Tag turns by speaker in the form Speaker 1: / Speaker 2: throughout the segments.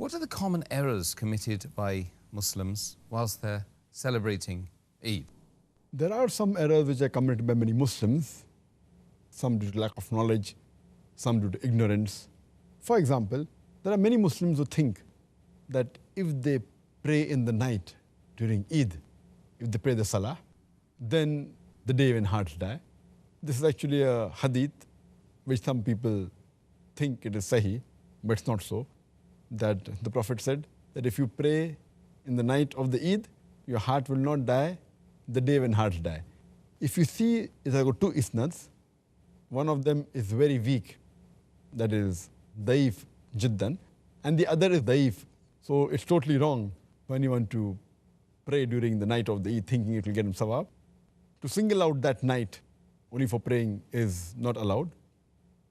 Speaker 1: What are the common errors committed by Muslims whilst they're celebrating Eid?
Speaker 2: There are some errors which are committed by many Muslims, some due to lack of knowledge, some due to ignorance. For example, there are many Muslims who think that if they pray in the night during Eid, if they pray the Salah, then the day when hearts die. This is actually a hadith which some people think it is sahih, but it's not so. That the Prophet said that if you pray in the night of the Eid, your heart will not die the day when hearts die. If you see, there are two isnads. One of them is very weak, that is daif jiddan, and the other is daif. So it's totally wrong for anyone to pray during the night of the Eid thinking it will get him sawab. To single out that night only for praying is not allowed.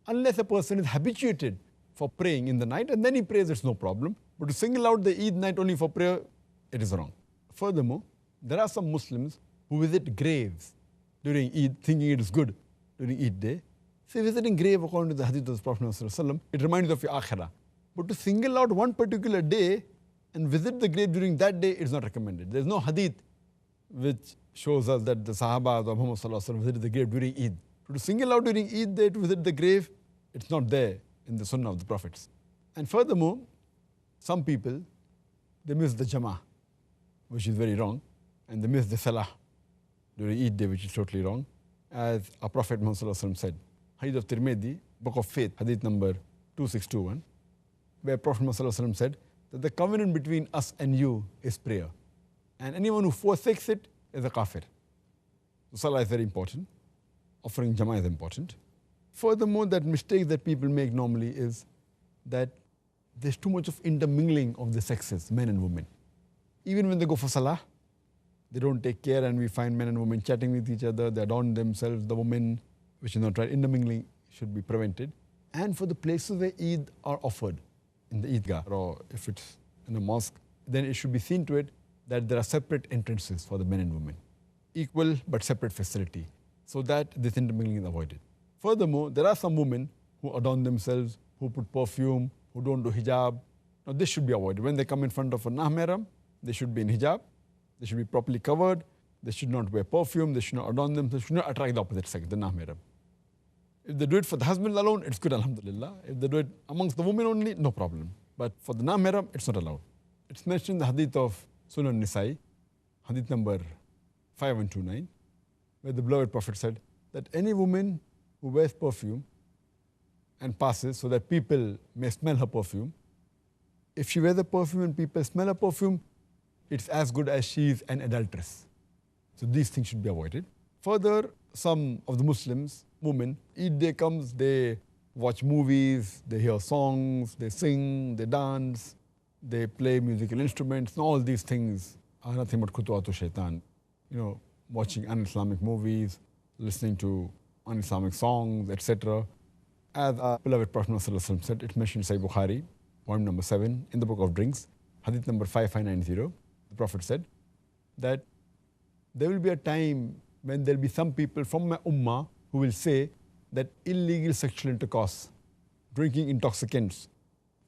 Speaker 2: Unless a person is habituated for praying in the night and then he prays, it's no problem. But to single out the Eid night only for prayer, it is wrong. Furthermore, there are some Muslims who visit graves during Eid thinking it is good during Eid day. Say visiting grave according to the hadith of the Prophet ﷺ, it reminds you of your akhirah. But to single out one particular day and visit the grave during that day is not recommended. There is no hadith which shows us that the Sahaba of Muhammad ﷺ visited the grave during Eid. To single out during Eid day to visit the grave, it's not there in the Sunnah of the Prophets. And furthermore, some people, they miss the Jama'ah, which is very wrong, and they miss the Salah during Eid day, which is totally wrong. As our Prophet Muhammad ﷺ said, Hadith of Term Eid, Book of Faith, Hadith number 2621, where Prophet Muhammad ﷺ said that the covenant between us and you is prayer. And anyone who forsakes it is a kafir. So Salah is very important. Offering Jama'ah is important. Furthermore, that mistake that people make normally is that there's too much of intermingling of the sexes, men and women. Even when they go for Salah, they don't take care, and we find men and women chatting with each other, they adorn themselves, the women, which is not right. Intermingling should be prevented. And for the places where Eid are offered, in the Eidgah, or if it's in a mosque, then it should be seen to it that there are separate entrances for the men and women. Equal but separate facility, so that this intermingling is avoided. Furthermore, there are some women who adorn themselves, who put perfume, who don't do hijab. Now this should be avoided. When they come in front of a nahmeram, they should be in hijab, they should be properly covered, they should not wear perfume, they should not adorn themselves, they should not attract the opposite sex, the nahmeram. If they do it for the husband alone, it's good, alhamdulillah. If they do it amongst the women only, no problem. But for the nahmeram, it's not allowed. It's mentioned in the hadith of Sunnah Nisa'i, hadith number 5129, where the beloved Prophet said that any woman who wears perfume and passes so that people may smell her perfume, if she wears the perfume and people smell her perfume, it's as good as she is an adulteress. So these things should be avoided. Further, some of the Muslims, women, Eid day comes, they watch movies, they hear songs, they sing, they dance, they play musical instruments, and all these things are nothing but khutuwatu shaitan. You know, watching un-Islamic movies, listening to un-Islamic songs, etc. As our beloved Prophet ﷺ said, it's mentioned in Sahih Bukhari, point number 7, in the book of drinks, hadith number 5590. The Prophet said that there will be a time when there will be some people from my ummah who will say that illegal sexual intercourse, drinking intoxicants,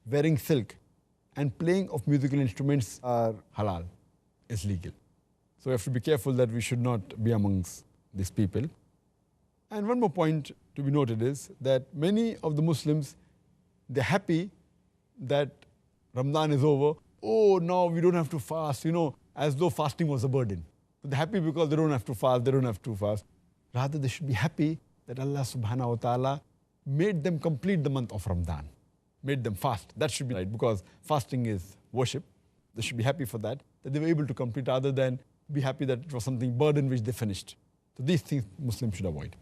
Speaker 2: wearing silk, and playing of musical instruments are halal, is legal. So we have to be careful that we should not be amongst these people. And one more point to be noted is that many of the Muslims, they're happy that Ramadan is over. Oh, now we don't have to fast, as though fasting was a burden. So they're happy because they don't have to fast, they don't have to fast. Rather, they should be happy that Allah subhanahu wa ta'ala made them complete the month of Ramadan, made them fast. That should be right, because fasting is worship. They should be happy for that they were able to complete, rather than be happy that it was something burden which they finished. So these things Muslims should avoid.